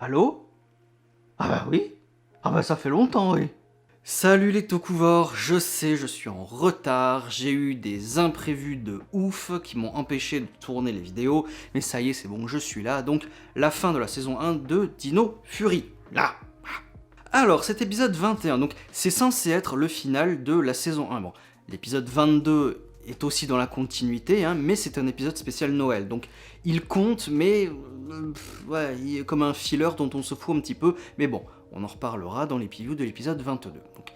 Allô? Ah bah oui. Ah bah ça fait longtemps, oui. Salut les Tokuvors, je sais, je suis en retard, j'ai eu des imprévus de ouf qui m'ont empêché de tourner les vidéos, mais ça y est, c'est bon, je suis là, donc la fin de la saison 1 de Dino Fury. Là. Alors, cet épisode 21, donc c'est censé être le final de la saison 1. Bon, l'épisode 22 est aussi dans la continuité, hein, mais c'est un épisode spécial Noël, donc il compte, mais ouais, il est comme un filler dont on se fout un petit peu, mais bon, on en reparlera dans les previews de l'épisode 22. Donc,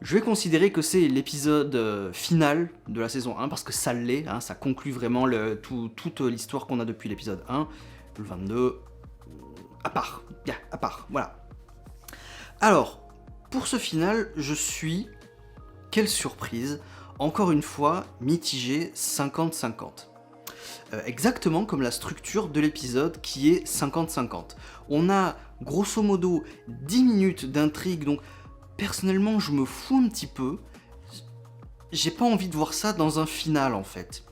je vais considérer que c'est l'épisode final de la saison 1, parce que ça l'est, hein, ça conclut vraiment toute l'histoire qu'on a depuis l'épisode 1, le 22, à part, bien, à part, voilà. Alors, pour ce final, je suis, quelle surprise, encore une fois, mitigé 50-50. Exactement comme la structure de l'épisode qui est 50-50. On a grosso modo 10 minutes d'intrigue, donc personnellement je me fous un petit peu. J'ai pas envie de voir ça dans un final en fait.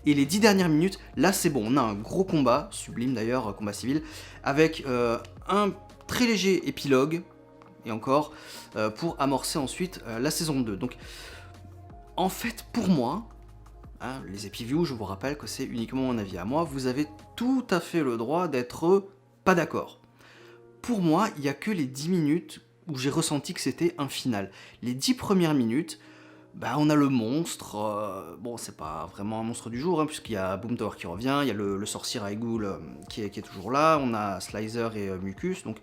Et les 10 dernières minutes, là c'est bon, on a un gros combat, sublime d'ailleurs, combat civil, avec un très léger épilogue, et encore, pour amorcer ensuite la saison 2. Donc, en fait, pour moi, hein, les épiviews, je vous rappelle que c'est uniquement mon avis à moi, vous avez tout à fait le droit d'être pas d'accord. Pour moi, il n'y a que les 10 minutes où j'ai ressenti que c'était un final. Les 10 premières minutes, bah, on a le monstre, bon c'est pas vraiment un monstre du jour, hein, puisqu'il y a Boom Tower qui revient, il y a le sorcier Raigul qui est toujours là, on a Slicer et Mucus, donc...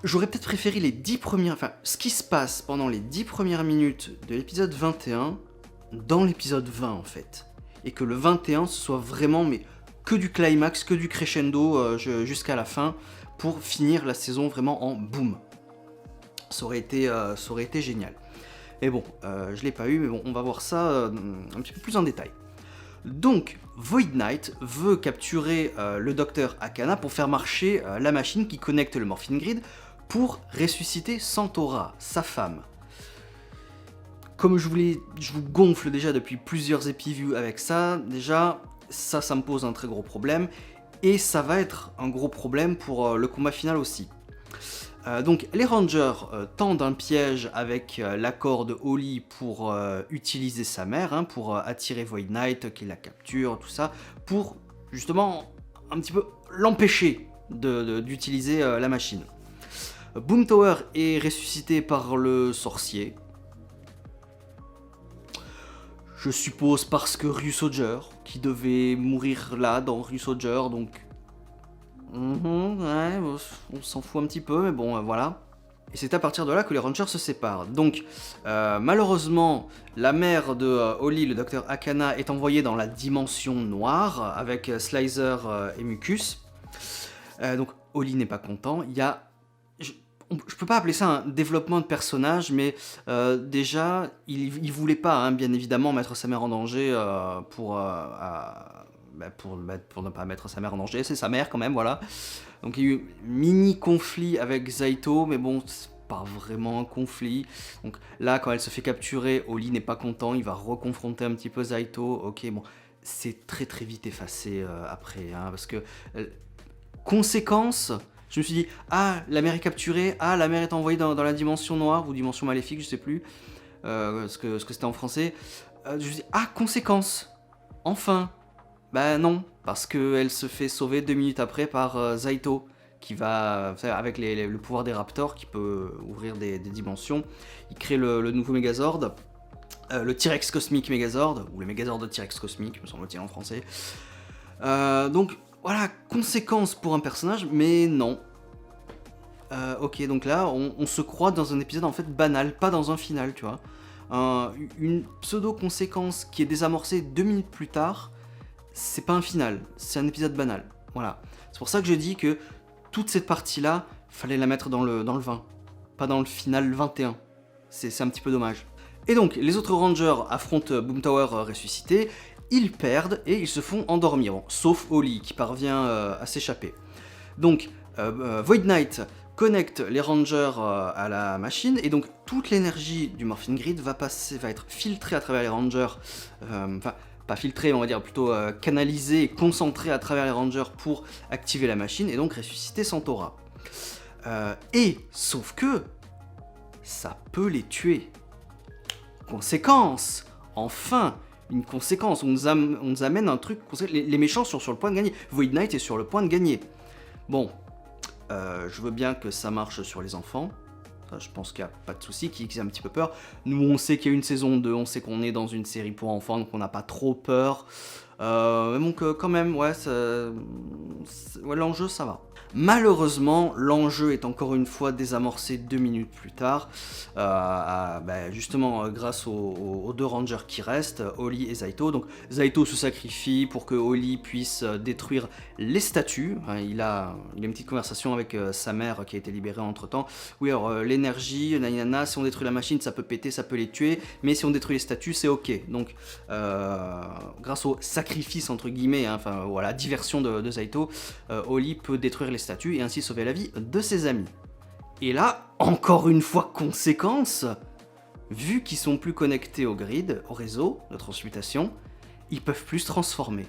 J'aurais peut-être préféré les 10 premières... Enfin, ce qui se passe pendant les 10 premières minutes de l'épisode 21 dans l'épisode 20, en fait. Et que le 21, ce soit vraiment mais que du climax, que du crescendo jusqu'à la fin, pour finir la saison vraiment en boom. Ça aurait été génial. Mais bon, je l'ai pas eu, mais bon, on va voir ça un petit peu plus en détail. Donc, Void Knight veut capturer le docteur Akana pour faire marcher la machine qui connecte le Morphine Grid pour ressusciter Santora, sa femme. Comme je vous gonfle déjà depuis plusieurs épiviews avec ça, déjà, ça me pose un très gros problème, et ça va être un gros problème pour le combat final aussi. Donc les Rangers tendent un piège avec l'accord de Holly pour utiliser sa mère, hein, pour attirer Void Knight, qui la capture, tout ça, pour justement un petit peu l'empêcher d'utiliser la machine. Boom Tower est ressuscité par le sorcier. Je suppose parce que Ryu Soldier, qui devait mourir là dans Ryu Soldier, donc... ouais, on s'en fout un petit peu, mais bon, voilà. Et c'est à partir de là que les Rangers se séparent. Donc, malheureusement, la mère de Holly, le docteur Akana, est envoyée dans la dimension noire, avec Slicer et Mucus. Donc, Holly n'est pas content. Il y a... Je peux pas appeler ça un développement de personnage, mais déjà, il voulait pas, hein, bien évidemment, mettre sa mère en danger pour ne pas mettre sa mère en danger, c'est sa mère quand même, voilà. Donc il y a eu un mini conflit avec Zaito, mais bon, c'est pas vraiment un conflit. Donc là, quand elle se fait capturer, Holly n'est pas content, il va reconfronter un petit peu Zaito. Ok, bon, c'est très très vite effacé après, hein, parce que conséquence... Je me suis dit, ah, la mère est capturée, ah, la mère est envoyée dans la dimension noire, ou dimension maléfique, je sais plus ce que c'était en français. Je me suis dit, ah, conséquence, enfin. Bah non, parce qu'elle se fait sauver 2 minutes après par Zaito, qui va, avec le pouvoir des Raptors, qui peut ouvrir des dimensions. Il crée le nouveau Megazord, le T-Rex Cosmique Megazord, ou le Megazord de T-Rex Cosmique, me semble-t-il en français. Donc... Voilà, conséquence pour un personnage, mais non. Ok, donc là, on se croit dans un épisode en fait banal, pas dans un final, tu vois. Une pseudo-conséquence qui est désamorcée 2 minutes plus tard, c'est pas un final, c'est un épisode banal. Voilà. C'est pour ça que je dis que toute cette partie-là, fallait la mettre dans le 20, pas dans le final 21. C'est un petit peu dommage. Et donc, les autres Rangers affrontent Boom Tower ressuscité, ils perdent et ils se font endormir, bon, sauf Holly qui parvient à s'échapper. Donc, Void Knight connecte les Rangers à la machine, et donc toute l'énergie du Morphine Grid va être filtrée à travers les Rangers, enfin, pas filtré, on va dire plutôt canalisé et concentré à travers les Rangers pour activer la machine et donc ressusciter Santora. Sauf que ça peut les tuer. Conséquence, enfin, une conséquence, on nous amène un truc, les méchants sont sur le point de gagner, Void Knight est sur le point de gagner. Bon, je veux bien que ça marche sur les enfants, ça, je pense qu'il n'y a pas de souci, qu'ils aient un petit peu peur. Nous, on sait qu'il y a une saison 2, on sait qu'on est dans une série pour enfants, donc on n'a pas trop peur. Donc quand même, ouais, ouais, l'enjeu, ça va. Malheureusement, l'enjeu est encore une fois désamorcé 2 minutes plus tard, justement grâce aux deux rangers qui restent, Holly et Zaito. Donc Zaito se sacrifie pour que Holly puisse détruire les statues. Il a une petite conversation avec sa mère qui a été libérée entre temps. Oui, alors l'énergie, nanana, si on détruit la machine, ça peut péter, ça peut les tuer, mais si on détruit les statues, c'est ok. Donc grâce au sacrifice entre guillemets, enfin voilà, diversion de Zaito, Holly peut détruire les statues et ainsi sauver la vie de ses amis. Et là, encore une fois, conséquence, vu qu'ils sont plus connectés au grid, au réseau de transmutation, ils peuvent plus se transformer.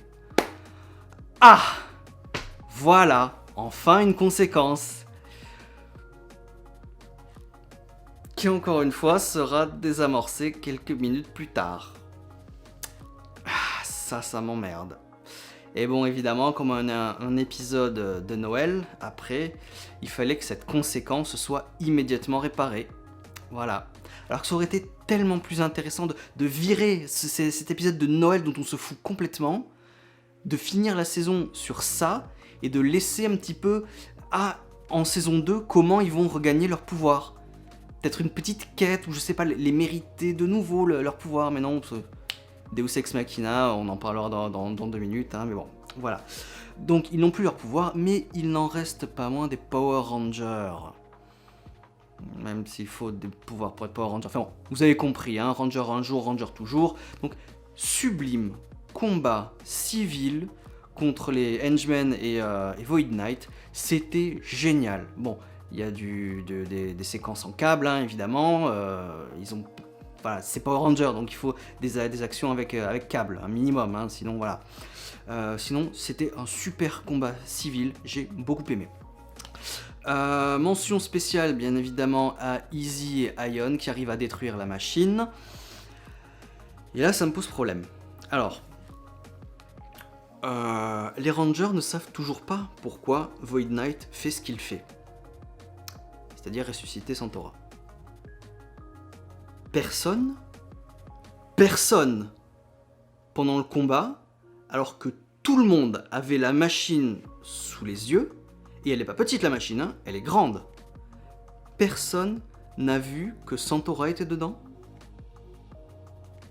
Ah, voilà, enfin une conséquence qui encore une fois sera désamorcée quelques minutes plus tard. Ah, ça m'emmerde. Et bon, évidemment, comme on a un épisode de Noël, après, il fallait que cette conséquence soit immédiatement réparée. Voilà. Alors que ça aurait été tellement plus intéressant de virer cet épisode de Noël dont on se fout complètement, de finir la saison sur ça, et de laisser un petit peu, en saison 2, comment ils vont regagner leur pouvoir. Peut-être une petite quête, ou je sais pas, les mériter de nouveau leur pouvoir, mais non... Deus Ex Machina, on en parlera dans 2 minutes, mais bon, voilà. Donc ils n'ont plus leur pouvoir, mais il n'en reste pas moins des Power Rangers. Même s'il faut des pouvoirs pour être Power Ranger. Enfin bon, vous avez compris, Ranger un jour, Ranger toujours. Donc sublime combat civil contre les Henchmen et Void Knight, c'était génial. Bon, il y a des séquences en câble, évidemment, ils ont... Voilà, c'est Power Ranger, donc il faut des actions avec câble, un minimum, sinon voilà. Sinon, c'était un super combat civil, j'ai beaucoup aimé. Mention spéciale, bien évidemment, à Easy et Ion qui arrivent à détruire la machine. Et là, ça me pose problème. Alors, les Rangers ne savent toujours pas pourquoi Void Knight fait ce qu'il fait. C'est-à-dire ressusciter Santora. Personne, pendant le combat, alors que tout le monde avait la machine sous les yeux, et elle n'est pas petite la machine, elle est grande. Personne n'a vu que Santora était dedans.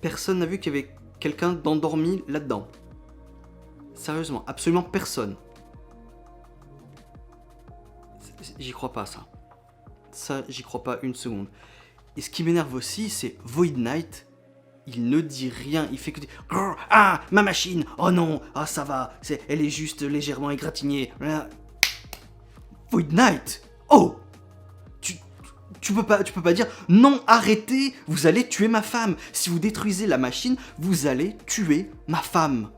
Personne n'a vu qu'il y avait quelqu'un d'endormi là-dedans. Sérieusement, absolument personne. J'y crois pas, ça. Ça, j'y crois pas une seconde. Et ce qui m'énerve aussi, c'est Void Knight, il ne dit rien, il fait que dire « Ah, ma machine, oh non, ah ça va, elle est juste légèrement égratignée. » Void Knight, oh, tu peux pas dire « Non, arrêtez, vous allez tuer ma femme. Si vous détruisez la machine, vous allez tuer ma femme. »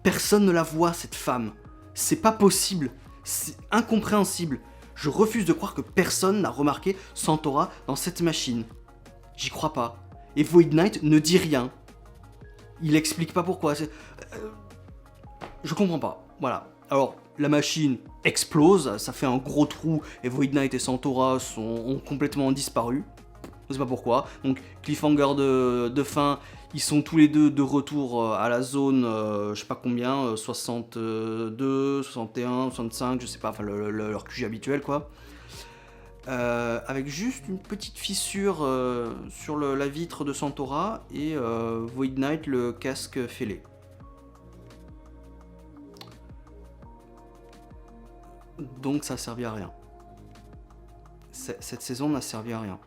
Personne ne la voit, cette femme. C'est pas possible, c'est incompréhensible. Je refuse de croire que personne n'a remarqué Santora dans cette machine. J'y crois pas. Et Void Knight ne dit rien. Il explique pas pourquoi. Je comprends pas. Voilà. Alors, la machine explose, ça fait un gros trou, et Void Knight et Santora ont complètement disparu. Je sais pas pourquoi. Donc, cliffhanger de fin, ils sont tous les deux de retour à la zone, je sais pas combien, 62, 61, 65, je sais pas, enfin leur QG habituel quoi. Avec juste une petite fissure sur la vitre de Santora et Void Knight le casque fêlé. Donc ça a servi à rien. Cette saison n'a servi à rien.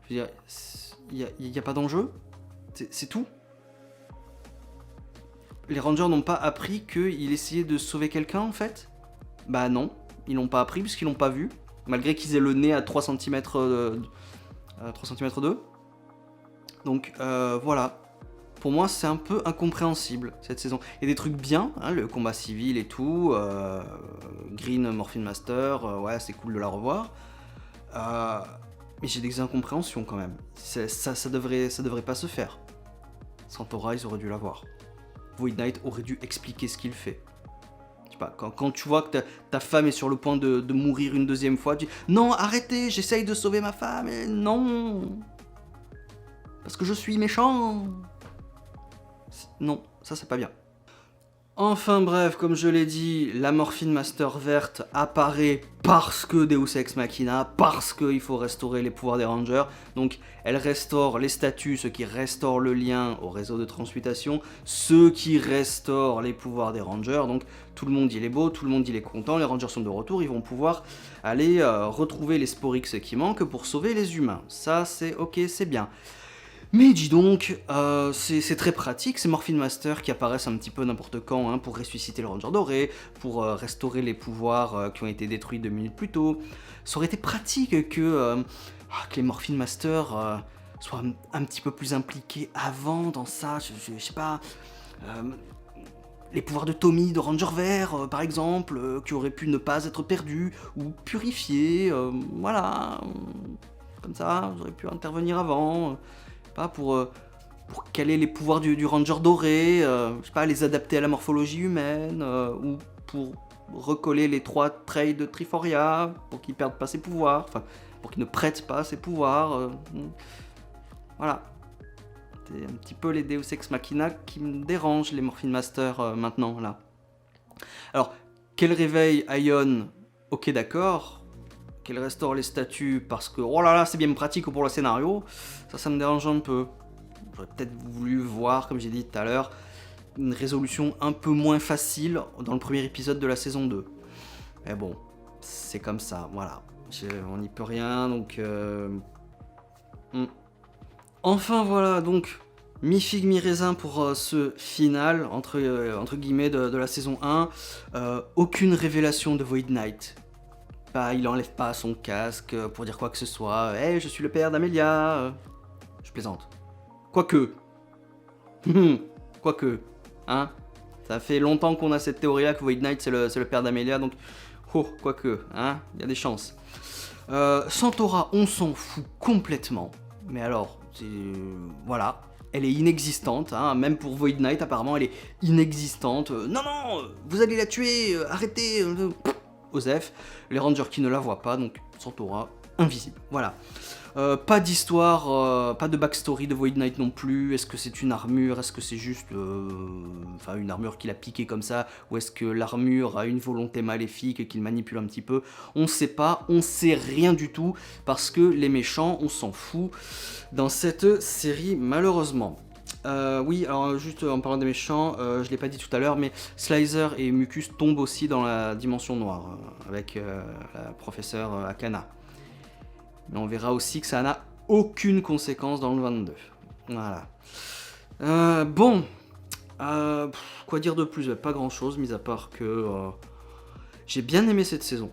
Je veux dire, il n'y a pas d'enjeu. C'est tout. Les Rangers n'ont pas appris qu'il essayait de sauver quelqu'un en fait. Bah non, ils l'ont pas appris puisqu'ils l'ont pas vu. Malgré qu'ils aient le nez à 3 cm 3 cm d'eux. Donc voilà. pour moi, c'est un peu incompréhensible, cette saison. Il y a des trucs bien, hein, le combat civil et tout, Green Morphine Master, ouais, c'est cool de la revoir. Mais j'ai des incompréhensions quand même. Ça devrait pas se faire. Santora, ils auraient dû l'avoir. Void Knight aurait dû expliquer ce qu'il fait. Je sais pas, quand tu vois que ta femme est sur le point de mourir une deuxième fois, tu dis non, arrêtez, j'essaye de sauver ma femme, et non, parce que je suis méchant. Non, ça c'est pas bien. Enfin bref, comme je l'ai dit, la Morphine Master verte apparaît parce que Deus Ex Machina, parce qu'il faut restaurer les pouvoirs des Rangers. Donc elle restaure les statuts, ce qui restaure le lien au réseau de transmutation, ce qui restaure les pouvoirs des Rangers. Donc tout le monde il est beau, tout le monde il est content, les Rangers sont de retour, ils vont pouvoir aller retrouver les Sporix qui manquent pour sauver les humains. Ça c'est ok, c'est bien. Mais dis donc, c'est très pratique ces Morphine Master qui apparaissent un petit peu n'importe quand hein, pour ressusciter le Ranger doré, pour restaurer les pouvoirs qui ont été détruits 2 minutes plus tôt. Ça aurait été pratique que les Morphine Master soient un petit peu plus impliqués avant dans ça, je sais pas... les pouvoirs de Tommy, de Ranger Vert, par exemple, qui auraient pu ne pas être perdus ou purifiés, voilà. Comme ça, j'aurais pu intervenir avant. Pas pour caler les pouvoirs du Ranger doré, je sais pas, les adapter à la morphologie humaine, ou pour recoller les 3 traits de Triforia, pour qu'ils perdent pas ses pouvoirs, enfin, pour qu'ils ne prêtent pas ses pouvoirs. Voilà. C'est un petit peu les Deus Ex Machina qui me dérangent, les Morphine Master, maintenant, là. Alors, qu'elle réveille Ion, ok d'accord, qu'elle restaure les statuts parce que oh là là c'est bien pratique pour le scénario, ça me dérange un peu. J'aurais peut-être voulu voir, comme j'ai dit tout à l'heure, une résolution un peu moins facile dans le premier épisode de la saison 2. Mais bon, c'est comme ça, voilà. On n'y peut rien, donc... Enfin voilà, donc, mi-figue, mi-raisin pour ce final, entre guillemets, de la saison 1. Aucune révélation de Void Knight. Il enlève pas son casque pour dire quoi que ce soit. Hey, je suis le père d'Amelia. Je plaisante. Quoique. Quoique. Hein. Ça fait longtemps qu'on a cette théorie-là que Void Knight c'est le père d'Amelia, donc... Oh, quoique. Hein. Il y a des chances. Santora, on s'en fout complètement. Mais alors, voilà. Elle est inexistante, hein, même pour Void Knight, apparemment, elle est inexistante. Non, vous allez la tuer, arrêtez. Osef, les Rangers qui ne la voient pas, donc Santora, invisible. Voilà. Pas d'histoire, pas de backstory de Void Knight non plus. Est-ce que c'est une armure? Est-ce que c'est juste une armure qu'il a piquée comme ça? Ou est-ce que l'armure a une volonté maléfique et qu'il manipule un petit peu? On sait pas, on sait rien du tout, parce que les méchants, on s'en fout dans cette série, malheureusement. Oui, alors juste en parlant des méchants, je l'ai pas dit tout à l'heure, mais Slicer et Mucus tombent aussi dans la dimension noire, avec la professeure Akana. Mais on verra aussi que ça n'a aucune conséquence dans le 22. Voilà. Bon, quoi dire de plus? Pas grand chose, mis à part que j'ai bien aimé cette saison,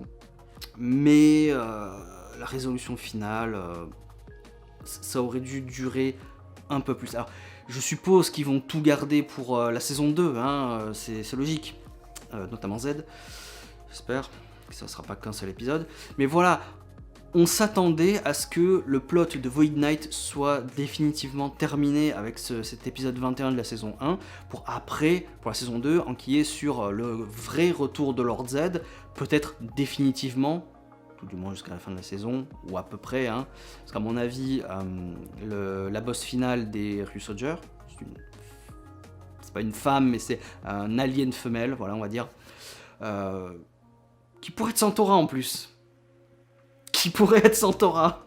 mais la résolution finale, ça aurait dû durer un peu plus. Alors, je suppose qu'ils vont tout garder pour la saison 2, hein, c'est logique, notamment Z, j'espère que ça ne sera pas qu'un seul épisode, mais voilà, on s'attendait à ce que le plot de Void Knight soit définitivement terminé avec cet épisode 21 de la saison 1, pour après, pour la saison 2, enquiller sur le vrai retour de Lord Z, peut-être définitivement, tout du moins jusqu'à la fin de la saison, ou à peu près, hein, parce qu'à mon avis, la boss finale des Ryusoger, c'est pas une femme, mais c'est un alien femelle, voilà, on va dire, qui pourrait être Santora en plus. Qui pourrait être Santora.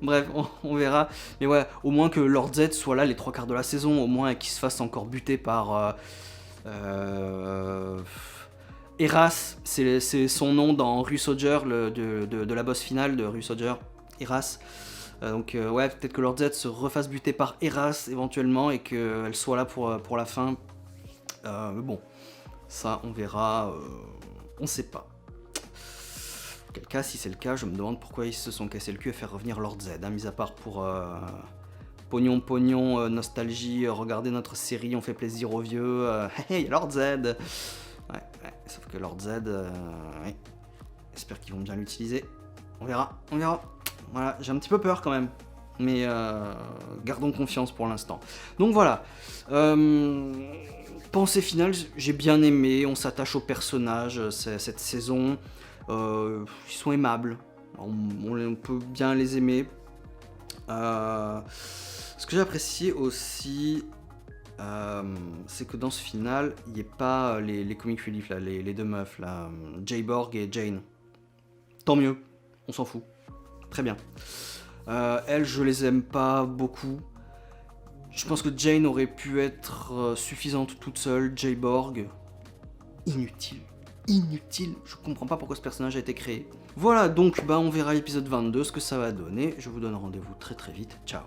Bref, on verra. Mais ouais, au moins que Lord Z soit là les 3/4 de la saison, au moins qu'il se fasse encore buter par... Eras, c'est son nom dans Ryusoger, de la boss finale de Ryusoger, Eras. Donc ouais, peut-être que Lord Z se refasse buter par Eras éventuellement et qu'elle soit là pour la fin. Mais bon, ça on verra, on sait pas. En quel cas, si c'est le cas, je me demande pourquoi ils se sont cassés le cul à faire revenir Lord Z, hein, mis à part pour pognon, pognon, nostalgie, regardez notre série, on fait plaisir aux vieux, hey, Lord Z. Ouais, sauf que Lord Z, ouais, j'espère qu'ils vont bien l'utiliser. On verra. Voilà, j'ai un petit peu peur quand même. Mais gardons confiance pour l'instant. Donc voilà. Pensée finale, j'ai bien aimé. On s'attache aux personnages cette saison. Ils sont aimables. On peut bien les aimer. Ce que j'ai apprécié aussi, c'est que dans ce final, il n'y ait pas les comic relief, là, les deux meufs, là, Jayborg et Jane. Tant mieux, on s'en fout. Très bien. Elles, je les aime pas beaucoup. Je pense que Jane aurait pu être suffisante toute seule. Jayborg, inutile. Je comprends pas pourquoi ce personnage a été créé. Voilà, donc on verra l'épisode 22, ce que ça va donner. Je vous donne rendez-vous très très vite. Ciao.